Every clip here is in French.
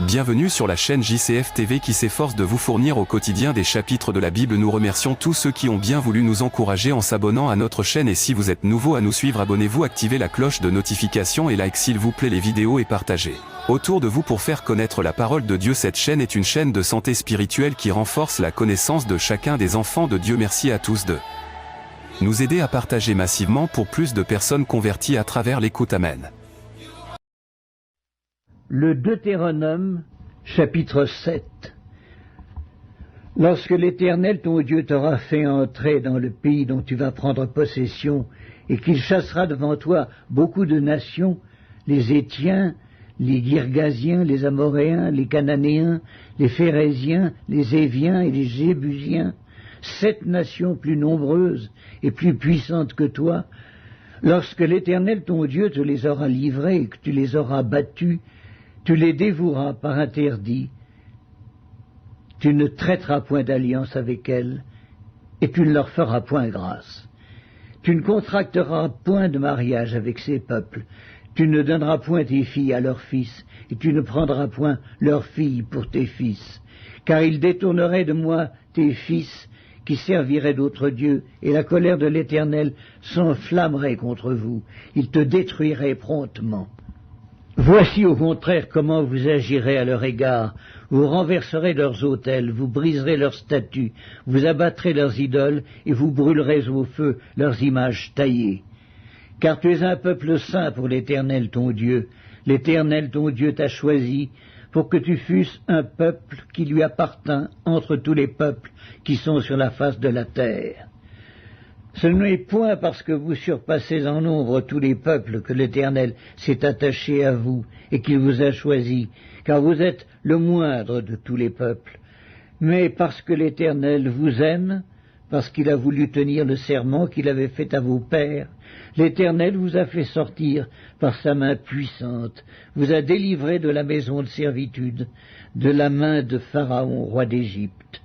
Bienvenue sur la chaîne JCF TV qui s'efforce de vous fournir au quotidien des chapitres de la Bible. Nous remercions tous ceux qui ont bien voulu nous encourager en s'abonnant à notre chaîne, et si vous êtes nouveau à nous suivre, abonnez-vous, activez la cloche de notification et like s'il vous plaît les vidéos et partagez autour de vous pour faire connaître la parole de Dieu. Cette chaîne est une chaîne de santé spirituelle qui renforce la connaissance de chacun des enfants de Dieu. Merci à tous de nous aider à partager massivement pour plus de personnes converties à travers l'écoute. Amen. Le Deutéronome, chapitre 7. Lorsque l'Éternel ton Dieu t'aura fait entrer dans le pays dont tu vas prendre possession, et qu'il chassera devant toi beaucoup de nations, les Hétiens, les Girgasiens, les Amoréens, les Cananéens, les Phéréziens, les Éviens et les Jébusiens, 7 nations plus nombreuses et plus puissantes que toi, lorsque l'Éternel ton Dieu te les aura livrés et que tu les auras battus, tu les dévoueras par interdit, tu ne traiteras point d'alliance avec elles, et tu ne leur feras point grâce. Tu ne contracteras point de mariage avec ces peuples, tu ne donneras point tes filles à leurs fils, et tu ne prendras point leurs filles pour tes fils, car ils détourneraient de moi tes fils, qui serviraient d'autres dieux, et la colère de l'Éternel s'enflammerait contre vous, il te détruirait promptement. Voici au contraire comment vous agirez à leur égard. Vous renverserez leurs autels, vous briserez leurs statues, vous abattrez leurs idoles, et vous brûlerez au feu leurs images taillées. Car tu es un peuple saint pour l'Éternel ton Dieu. L'Éternel ton Dieu t'a choisi pour que tu fusses un peuple qui lui appartint entre tous les peuples qui sont sur la face de la terre. Ce n'est point parce que vous surpassez en nombre tous les peuples que l'Éternel s'est attaché à vous et qu'il vous a choisi, car vous êtes le moindre de tous les peuples, mais parce que l'Éternel vous aime, parce qu'il a voulu tenir le serment qu'il avait fait à vos pères. L'Éternel vous a fait sortir par sa main puissante, vous a délivré de la maison de servitude, de la main de Pharaon, roi d'Égypte.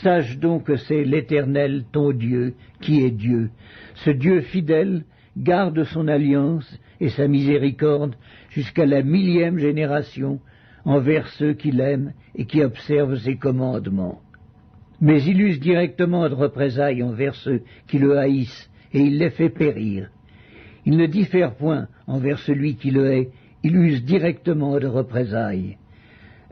Sache donc que c'est l'Éternel, ton Dieu, qui est Dieu. Ce Dieu fidèle garde son alliance et sa miséricorde jusqu'à la 1000e génération envers ceux qui l'aiment et qui observent ses commandements. Mais il use directement de représailles envers ceux qui le haïssent, et il les fait périr. Il ne diffère point envers celui qui le hait, il use directement de représailles.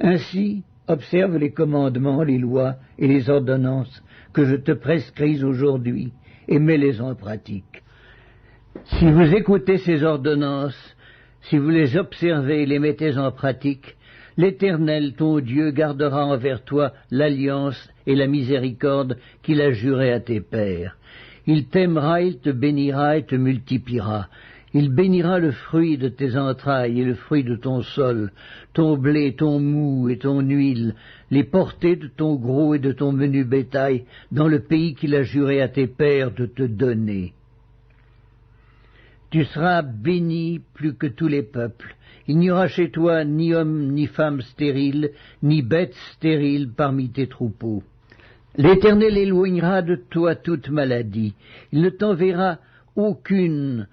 Ainsi, observe les commandements, les lois et les ordonnances que je te prescris aujourd'hui, et mets-les en pratique. Si vous écoutez ces ordonnances, si vous les observez et les mettez en pratique, l'Éternel, ton Dieu, gardera envers toi l'alliance et la miséricorde qu'il a jurée à tes pères. Il t'aimera, il te bénira et te multipliera. Il bénira le fruit de tes entrailles et le fruit de ton sol, ton blé, ton mou et ton huile, les portées de ton gros et de ton menu bétail, dans le pays qu'il a juré à tes pères de te donner. Tu seras béni plus que tous les peuples. Il n'y aura chez toi ni homme ni femme stérile, ni bête stérile parmi tes troupeaux. L'Éternel éloignera de toi toute maladie. Il ne t'enverra aucune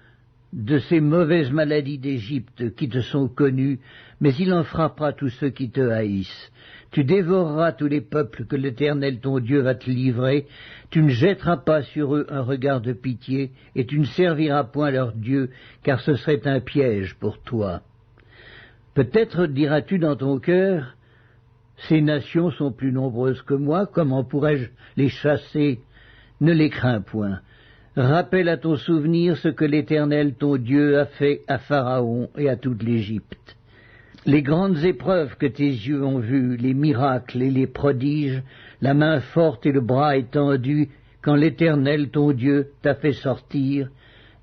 de ces mauvaises maladies d'Égypte qui te sont connues, mais il en frappera tous ceux qui te haïssent. Tu dévoreras tous les peuples que l'Éternel ton Dieu va te livrer, tu ne jetteras pas sur eux un regard de pitié, et tu ne serviras point leur Dieu, car ce serait un piège pour toi. Peut-être diras-tu dans ton cœur, ces nations sont plus nombreuses que moi, comment pourrais-je les chasser? Ne les crains point. Rappelle à ton souvenir ce que l'Éternel ton Dieu a fait à Pharaon et à toute l'Égypte. Les grandes épreuves que tes yeux ont vues, les miracles et les prodiges, la main forte et le bras étendu, quand l'Éternel ton Dieu t'a fait sortir,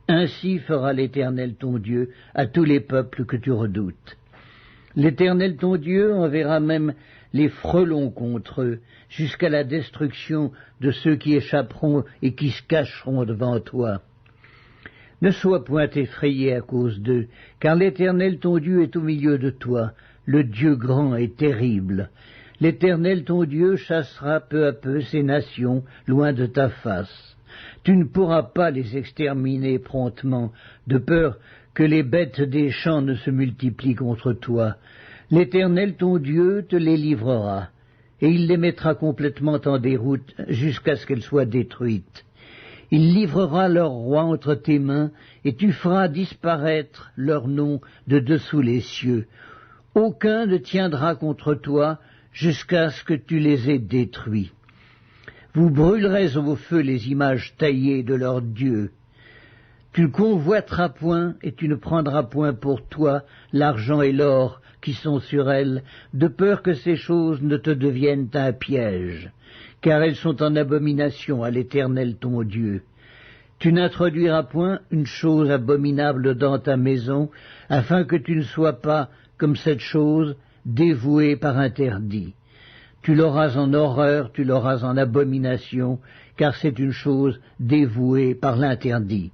ainsi fera l'Éternel ton Dieu à tous les peuples que tu redoutes. L'Éternel ton Dieu enverra même les frelons contre eux, jusqu'à la destruction de ceux qui échapperont et qui se cacheront devant toi. Ne sois point effrayé à cause d'eux, car l'Éternel ton Dieu est au milieu de toi, le Dieu grand et terrible. L'Éternel ton Dieu chassera peu à peu ces nations loin de ta face. Tu ne pourras pas les exterminer promptement, de peur que les bêtes des champs ne se multiplient contre toi. L'Éternel ton Dieu te les livrera, et il les mettra complètement en déroute jusqu'à ce qu'elles soient détruites. Il livrera leur roi entre tes mains, et tu feras disparaître leur nom de dessous les cieux. Aucun ne tiendra contre toi jusqu'à ce que tu les aies détruits. Vous brûlerez au feu les images taillées de leurs dieux. Tu ne convoiteras point, et tu ne prendras point pour toi l'argent et l'or qui sont sur elles, de peur que ces choses ne te deviennent un piège, car elles sont en abomination à l'Éternel ton Dieu. Tu n'introduiras point une chose abominable dans ta maison, afin que tu ne sois pas, comme cette chose, dévoué par interdit. Tu l'auras en horreur, tu l'auras en abomination, car c'est une chose dévouée par l'interdit.